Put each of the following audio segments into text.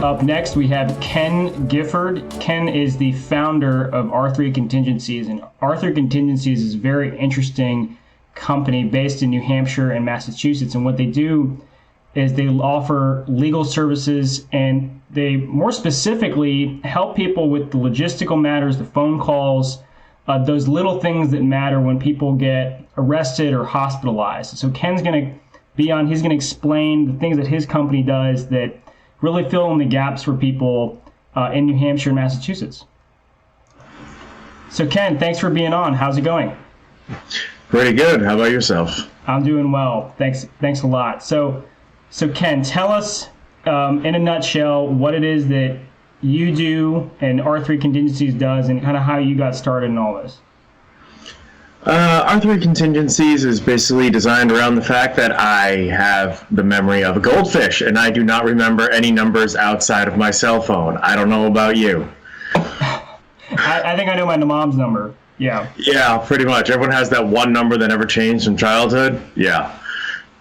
Up next, we have Ken Gifford. Ken is the founder of R3 Contingencies, and R3 Contingencies is a very interesting company based in New Hampshire and Massachusetts. And what they do is they offer legal services, and they more specifically help people with the logistical matters, the phone calls, those little things that matter when people get arrested or hospitalized. So Ken's going to be on, he's going to explain the things that his company does that really fill in the gaps for people in New Hampshire and Massachusetts. So Ken, thanks for being on. How's it going? Pretty good. How about yourself? I'm doing well. Thanks a lot. So Ken, tell us in a nutshell what it is that you do and R3 Contingencies does, and kind of how you got started in all this. R3 Contingencies is basically designed around the fact that I have the memory of a goldfish, and I do not remember any numbers outside of my cell phone. I don't know about you. I think I know my mom's number. Yeah. Yeah, pretty much. Everyone has that one number that never changed from childhood. Yeah.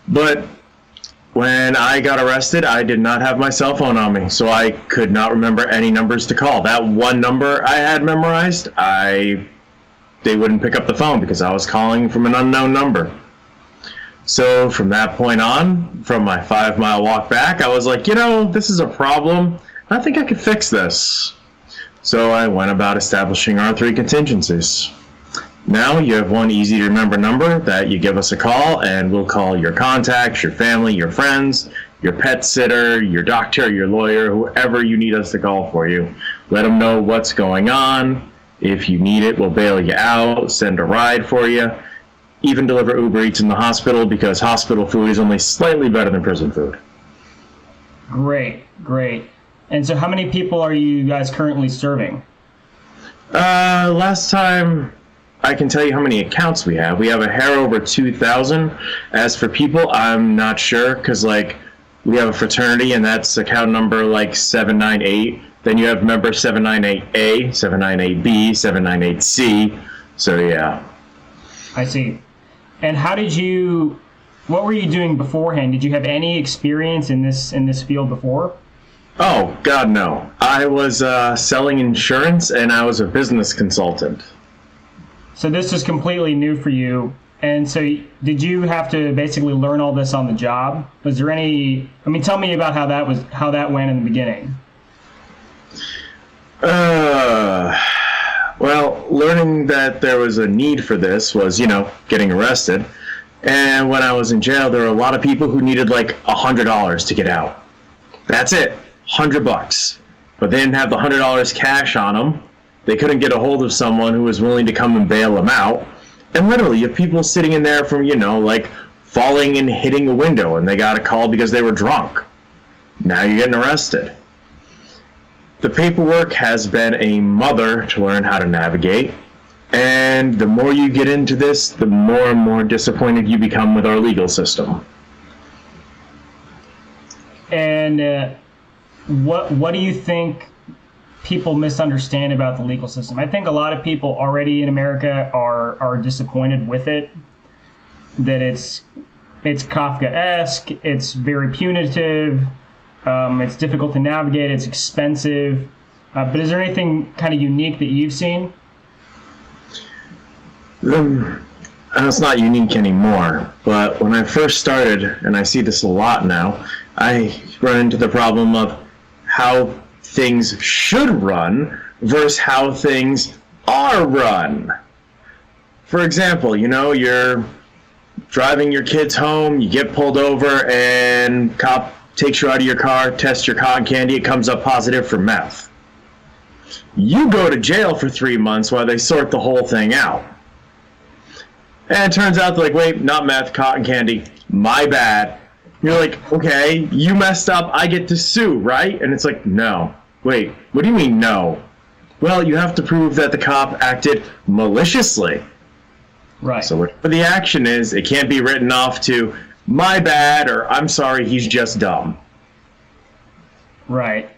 But when I got arrested, I did not have my cell phone on me, so I could not remember any numbers to call. That one number I had memorized, they wouldn't pick up the phone because I was calling from an unknown number. So from that point on, from my 5-mile walk back, I was like, this is a problem. I think I could fix this. So I went about establishing R3 Contingencies. Now you have one easy to remember number that you give us a call, and we'll call your contacts, your family, your friends, your pet sitter, your doctor, your lawyer, whoever you need us to call for you. Let them know what's going on. If you need it, we'll bail you out, send a ride for you, even deliver Uber Eats in the hospital, because hospital food is only slightly better than prison food. Great. And so how many people are you guys currently serving? Last time, I can tell you how many accounts we have. We have a hair over 2,000. As for people, I'm not sure, because we have a fraternity, and that's account number 798. Then you have member 798A, 798B, 798C. So yeah. I see. And what were you doing beforehand? Did you have any experience in this field before? Oh, God, no. I was selling insurance, and I was a business consultant. So this is completely new for you. And so did you have to basically learn all this on the job? Was there tell me about how that went in the beginning. Well, learning that there was a need for this was, getting arrested. And when I was in jail, there were a lot of people who needed $100 to get out. That's it, $100. But they didn't have the $100 cash on them. They couldn't get a hold of someone who was willing to come and bail them out. And literally, you have people sitting in there from, falling and hitting a window, and they got a call because they were drunk. Now you're getting arrested. The paperwork has been a mother to learn how to navigate, and the more you get into this, the more and more disappointed you become with our legal system. And what do you think people misunderstand about the legal system? I think a lot of people already in America are disappointed with it, that it's Kafkaesque, it's very punitive. It's difficult to navigate, it's expensive. But is there anything kind of unique that you've seen? It's not unique anymore, but when I first started, and I see this a lot now, I run into the problem of how things should run versus how things are run. For example, you're driving your kids home, you get pulled over, and cop takes you out of your car, tests your cotton candy, it comes up positive for meth. You go to jail for 3 months while they sort the whole thing out. And it turns out they're wait, not meth, cotton candy, my bad. You're okay, you messed up, I get to sue, right? And it's no. Wait, what do you mean no? Well, you have to prove that the cop acted maliciously. Right. So whatever the action is, it can't be written off to my bad, or I'm sorry, he's just dumb. Right.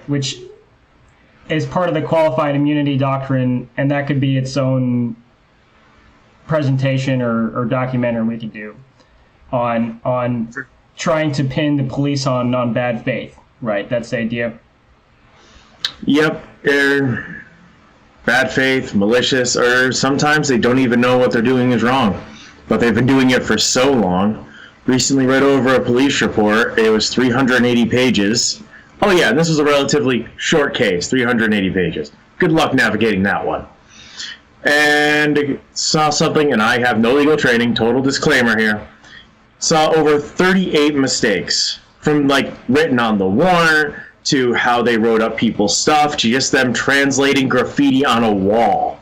Which is part of the qualified immunity doctrine, and that could be its own presentation or documentary we could do on trying to pin the police on bad faith. Right, that's the idea. Yep, they're bad faith, malicious, or sometimes they don't even know what they're doing is wrong. But they've been doing it for so long. Recently read over a police report. It was 380 pages. Oh yeah, this was a relatively short case, 380 pages. Good luck navigating that one. And saw something, and I have no legal training, total disclaimer here. Saw over 38 mistakes, from like written on the warrant, to how they wrote up people's stuff, to just them translating graffiti on a wall.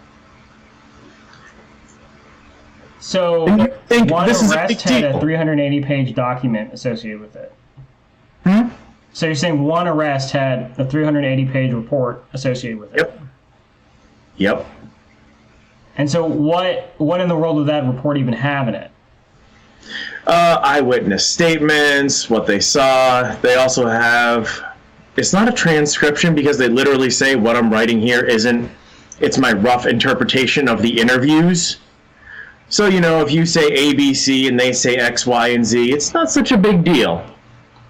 So one arrest had a 380-page document associated with it. So you're saying one arrest had a 380-page report associated with it? Yep. And so what in the world did that report even have in it? Eyewitness statements, what they saw. They also have... It's not a transcription because they literally say what I'm writing here isn't... It's my rough interpretation of the interviews. So, you know, if you say A, B, C, and they say X, Y, and Z, it's not such a big deal.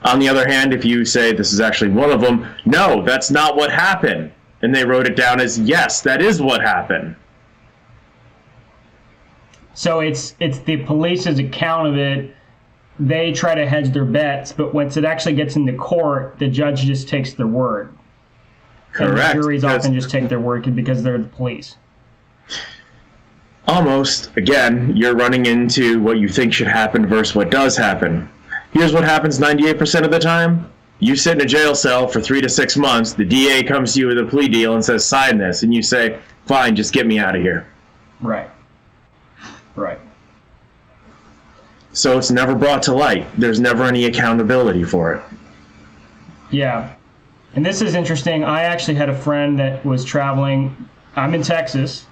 On the other hand, if you say this is actually one of them, no, that's not what happened. And they wrote it down as, yes, that is what happened. So it's the police's account of it. They try to hedge their bets, but once it actually gets into court, the judge just takes their word. Correct. And the juries often just take their word because they're the police. Almost. Again, you're running into what you think should happen versus what does happen. Here's what happens 98% of the time. You sit in a jail cell for 3 to 6 months, the DA comes to you with a plea deal and says, sign this, and you say, fine, just get me out of here. Right. So it's never brought to light. There's never any accountability for it. Yeah. And this is interesting. I actually had a friend that was traveling. I'm in Texas,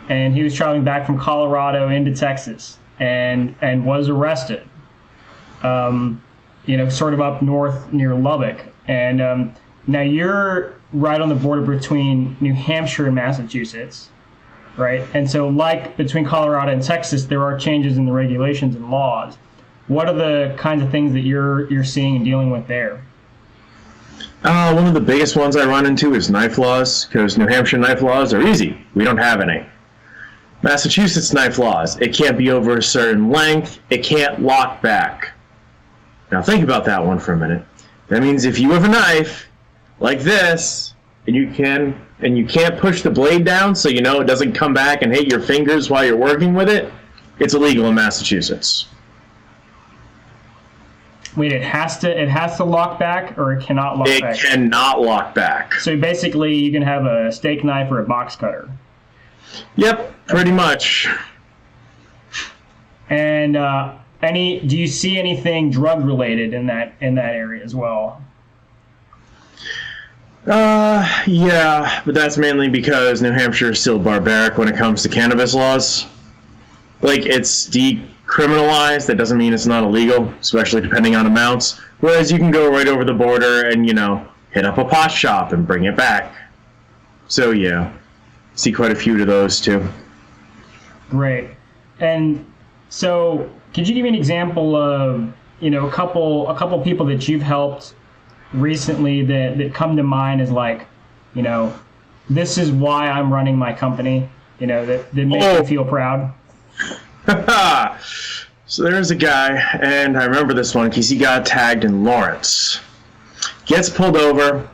and he was traveling back from Colorado into Texas and was arrested. Sort of up north near Lubbock. And now you're right on the border between New Hampshire and Massachusetts, right? And so like between Colorado and Texas, there are changes in the regulations and laws. What are the kinds of things that you're seeing and dealing with there? One of the biggest ones I run into is knife laws, because New Hampshire knife laws are easy. We don't have any. Massachusetts knife laws, it can't be over a certain length, it can't lock back. Now think about that one for a minute. That means if you have a knife like this, and you can't push the blade down so you know it doesn't come back and hit your fingers while you're working with it, it's illegal in Massachusetts. Wait, it has to lock back, or it cannot lock back? It cannot lock back. So basically you can have a steak knife or a box cutter. Yep, pretty much. And do you see anything drug related in that area as well? Yeah, but that's mainly because New Hampshire is still barbaric when it comes to cannabis laws. Like, it's decriminalized. That doesn't mean it's not illegal, especially depending on amounts. Whereas you can go right over the border and, hit up a pot shop and bring it back. So, yeah, see quite a few of those, too. Great. And so, could you give me an example of, a couple people that you've helped recently that come to mind as like, this is why I'm running my company, that makes me feel proud? So there's a guy, and I remember this one because he got tagged in Lawrence. Gets pulled over.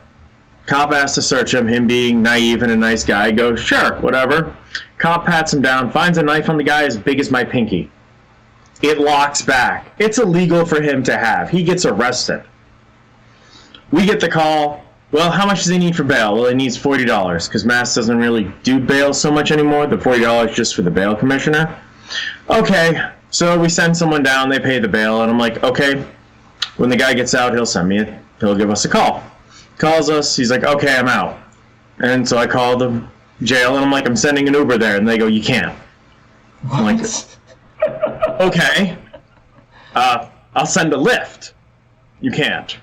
Cop asks to search him being naive and a nice guy, goes, sure, whatever. Cop pats him down, finds a knife on the guy as big as my pinky. It locks back. It's illegal for him to have. He gets arrested. We get the call, well, how much does he need for bail? Well, he needs $40, because Mass doesn't really do bail so much anymore. The $40 just for the bail commissioner. Okay, so we send someone down, they pay the bail, and I'm like, okay, when the guy gets out, he'll give us a call. Calls us, he's like, okay, I'm out. And so I call the jail, and I'm like, I'm sending an Uber there, and they go, you can't. I'm like, okay, I'll send a Lyft. You can't.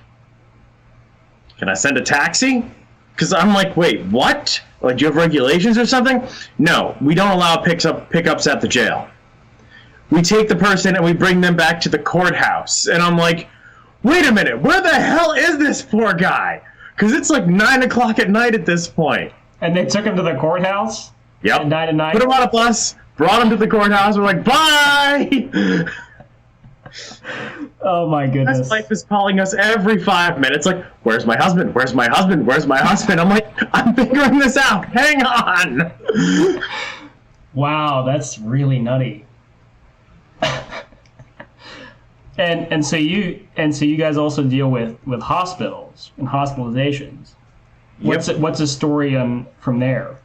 Can I send a taxi? Because I'm like, wait, what? Like, do you have regulations or something? No, we don't allow pickups at the jail. We take the person and we bring them back to the courthouse. And I'm like, wait a minute, where the hell is this poor guy? Because it's like 9 o'clock at night at this point. And they took him to the courthouse? Yep. At 9 at night? Put him on a bus, brought him to the courthouse, we're like, bye! Oh my goodness. His wife is calling us every 5 minutes, like, where's my husband? Where's my husband? Where's my husband? I'm like, I'm figuring this out. Hang on. Wow, that's really nutty. and so you guys also deal with hospitals and hospitalizations. What's the story from there?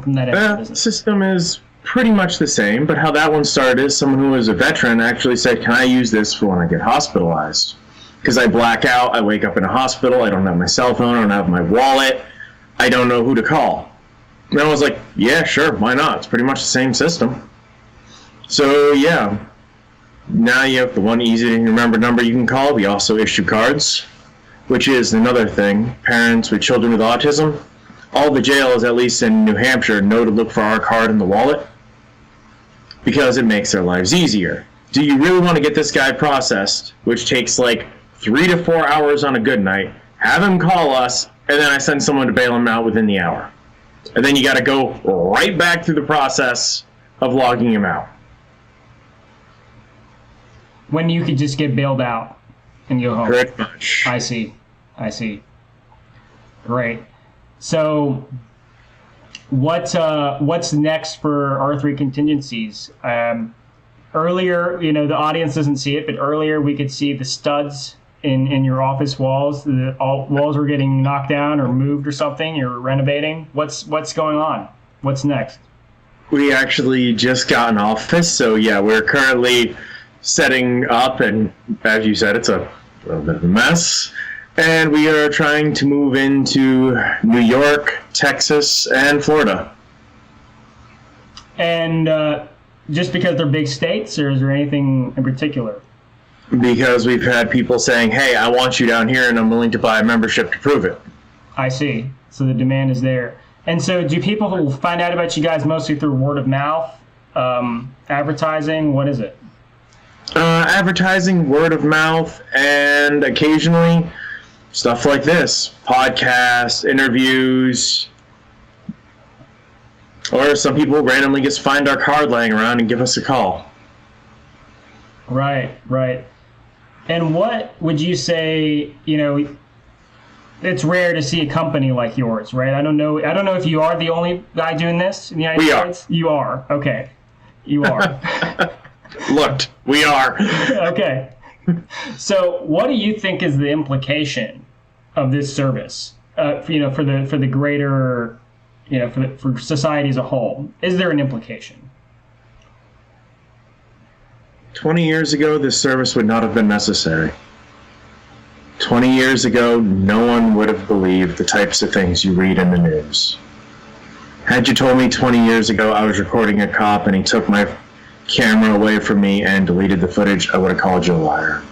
From that business? System is pretty much the same, but how that one started is someone who was a veteran actually said, can I use this for when I get hospitalized? Because I black out, I wake up in a hospital, I don't have my cell phone, I don't have my wallet, I don't know who to call. And I was like, yeah, sure, why not? It's pretty much the same system. So yeah, now you have the one easy to remember number you can call. We also issue cards, which is another thing. Parents with children with autism, all the jails, at least in New Hampshire, know to look for our card in the wallet because it makes their lives easier. Do you really want to get this guy processed, which takes like 3 to 4 hours on a good night, have him call us, and then I send someone to bail him out within the hour? And then you got to go right back through the process of logging him out. When you could just get bailed out and go home. Pretty much. I see. Great. So what's next for R3 Contingencies? Earlier, the audience doesn't see it, but earlier we could see the studs in your office walls. All walls were getting knocked down or moved or something. You're renovating. What's going on? What's next? We actually just got an office, so yeah, we're currently setting up, and as you said, it's a little bit of a mess. And we are trying to move into New York, Texas, and Florida. And just because they're big states, or is there anything in particular? Because we've had people saying, hey, I want you down here, and I'm willing to buy a membership to prove it. I see. So the demand is there. And so do people find out about you guys mostly through word of mouth, advertising? What is it? Advertising, word of mouth, and occasionally stuff like this, podcasts, interviews, or some people randomly just find our card laying around and give us a call. Right. And what would you say, it's rare to see a company like yours, right? I don't know if you are the only guy doing this in the United States. You are. Okay. You are. Looked, we are. Okay. So what do you think is the implication of this service, for the greater, for society as a whole? Is there an implication? 20 years ago, this service would not have been necessary. 20 years ago, no one would have believed the types of things you read in the news. Had you told me 20 years ago I was recording a cop and he took my camera away from me and deleted the footage, I would have called you a liar.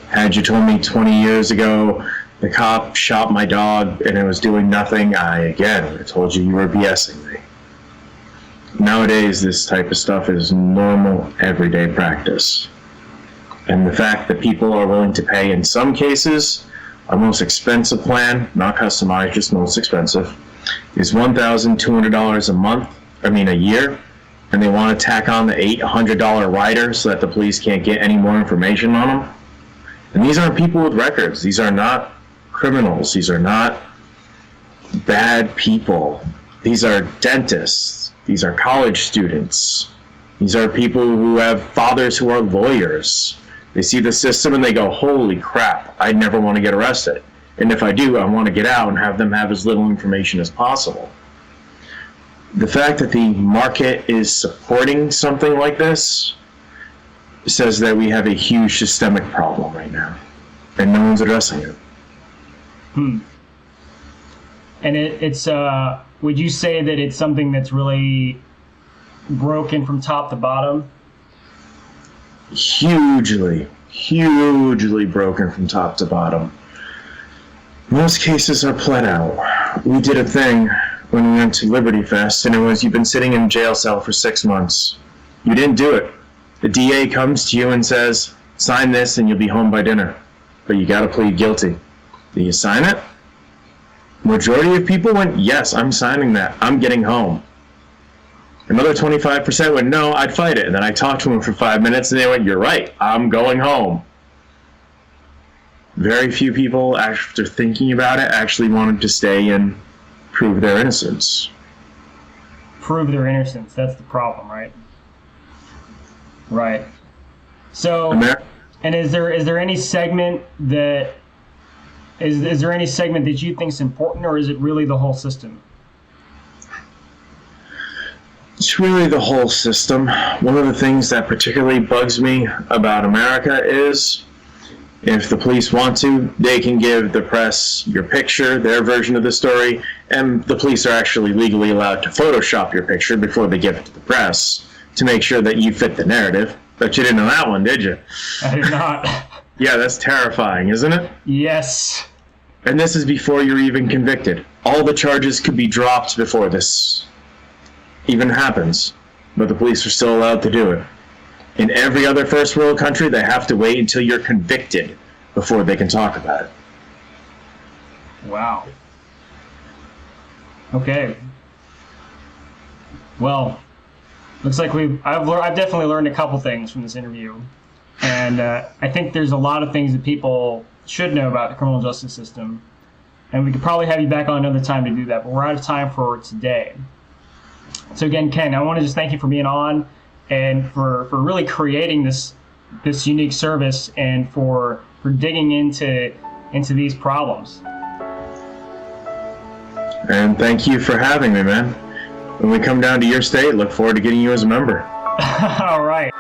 Had you told me 20 years ago the cop shot my dog and it was doing nothing, I again would have told you were BSing me. Nowadays, this type of stuff is normal, everyday practice. And the fact that people are willing to pay, in some cases, our most expensive plan, not customized, just most expensive, is $1,200 a year, and they want to tack on the $800 rider so that the police can't get any more information on them. And these aren't people with records. These are not criminals. These are not bad people. These are dentists. These are college students. These are people who have fathers who are lawyers. They see the system and they go, holy crap, I never want to get arrested. And if I do, I want to get out and have them have as little information as possible. The fact that the market is supporting something like this says that we have a huge systemic problem right now, and no one's addressing it. And it's would you say that it's something that's really broken from top to bottom? Hugely broken from top to bottom. Most cases are pled out. We did a thing when we went to Liberty Fest, and it was, you've been sitting in a jail cell for 6 months. You didn't do it. The DA comes to you and says, sign this and you'll be home by dinner, but you got to plead guilty. Do you sign it? Majority of people went, yes, I'm signing that. I'm getting home. Another 25% went, no, I'd fight it. And then I talked to them for 5 minutes and they went, you're right, I'm going home. Very few people, after thinking about it, actually wanted to stay and prove their innocence. Prove their innocence. That's the problem, right? Right. So, and is there any segment that is there any segment that you think is important, or is it really the whole system? It's really the whole system. One of the things that particularly bugs me about America is, if the police want to, they can give the press your picture, their version of the story, and the police are actually legally allowed to Photoshop your picture before they give it to the press to make sure that you fit the narrative. But you didn't know that one, did you? I did not. Yeah, that's terrifying, isn't it? Yes. And this is before you're even convicted. All the charges could be dropped before this even happens, but the police are still allowed to do it. In every other first world country, they have to wait until you're convicted before they can talk about it. Wow. Okay. Well, looks like I've definitely learned a couple things from this interview, and I think there's a lot of things that people should know about the criminal justice system, and we could probably have you back on another time to do that, but we're out of time for today. So again, Ken, I want to just thank you for being on and for really creating this unique service and for digging into these problems. And thank you for having me, man. When we come down to your state, look forward to getting you as a member. All right.